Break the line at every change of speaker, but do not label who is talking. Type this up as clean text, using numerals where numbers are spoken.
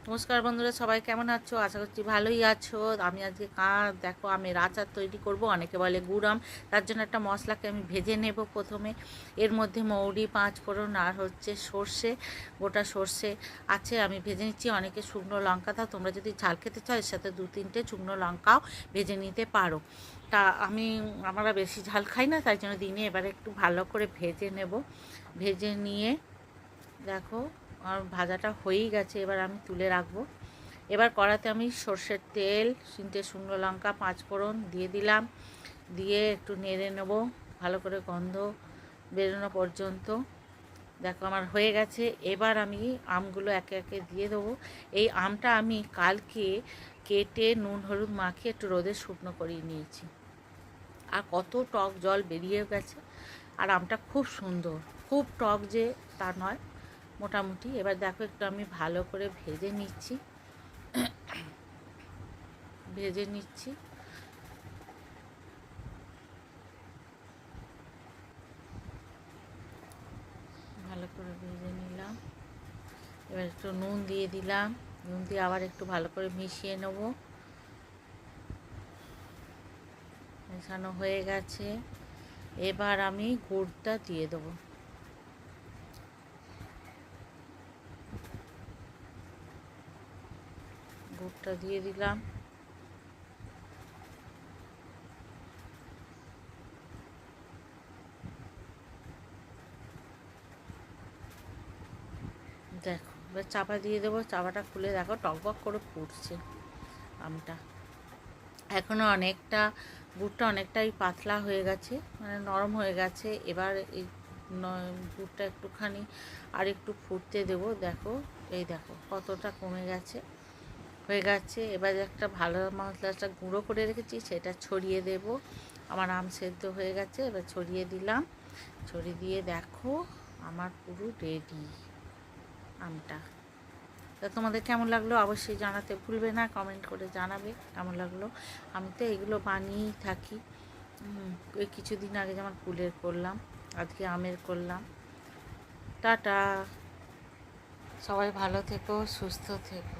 নমস্কার বন্ধুরা, সবাই কেমন আছো? আশা করছি ভালোই আছো। আমি আজকে দেখো আমের আচার তৈরি করব। অনেকে বলে গুড় আম। তার জন্য একটা মশলাকে আমি ভেজে নেব প্রথমে। এর মধ্যে মৌরি, পাঁচ ফোড়ন আর হচ্ছে সর্ষে, গোটা সর্ষে আছে, আমি ভেজে নিচ্ছি। অনেকে শুকনো লঙ্কা দাও, তোমরা যদি ঝাল খেতে চাও এর সাথে 2-3টে শুকনো লঙ্কাও ভেজে নিতে পারো। তা আমরা বেশি ঝাল খাই না, তাই জন্য দিনে এবারে একটু ভালো করে ভেজে নেব। ভেজে নিয়ে দেখো আর ভাজাটা হয়েই গেছে, এবার আমি তুলে রাখবো। এবার কড়াতে আমি সর্ষের তেল, 3টে শুকনো লঙ্কা, 5 ফোড়ন দিয়ে দিলাম। দিয়ে একটু নেড়ে নেব ভালো করে, গন্ধ বেরোনো পর্যন্ত। দেখো আমার হয়ে গেছে। এবার আমি আমগুলো একে একে দিয়ে দেবো। এই আমটা আমি কালকে কেটে নুন হলুদ মাখিয়ে একটু রোদে শুকনো করিয়ে নিয়েছি। আর কত টক জল বেরিয়ে গেছে। আর আমটা খুব সুন্দর, খুব টক যে তা নয়, মোটামুটি। এবার দেখো একটু আমি ভালো করে ভেজে নিচ্ছি। ভালো করে ভেজে নিলাম। এবার একটু নুন দিয়ে দিলাম। নুন দিয়ে আবার একটু ভালো করে মিশিয়ে নেব। মেশানো হয়ে গেছে। এবার আমি গুড়টা দিয়ে দেবো। গুড়টা দিয়ে দিলাম। দেখো এবার চাপা দিয়ে দেবো। চাপাটা খুলে দেখো টকবক করে ফুটছে আমটা। এখনও অনেকটা, গুড়টা অনেকটাই পাতলা হয়ে গেছে, মানে নরম হয়ে গেছে। এবার এই গুড়টা একটুখানি আর একটু ফুটতে দেবো। দেখো এই দেখো কতটা কমে গেছে, হয়ে গেছে। এবার একটা ভালো মশলাটা গুঁড়ো করে রেখেছি সেটা ছড়িয়ে দেব। আমার আম সেদ্ধ হয়ে গেছে, এবার ছড়িয়ে দিলাম। ছড়িয়ে দিয়ে দেখো আমার পুরো রেডি আমটা। তা তোমাদের কেমন লাগলো অবশ্যই জানাতে ভুলবে না, কমেন্ট করে জানাবে কেমন লাগলো। আমি তো এগুলো বানিয়েই থাকি। ওই কিছুদিন আগে যেমন কুলের করলাম, আজকে আমের করলাম। টাটা, সবাই ভালো থেকো, সুস্থ থেকো।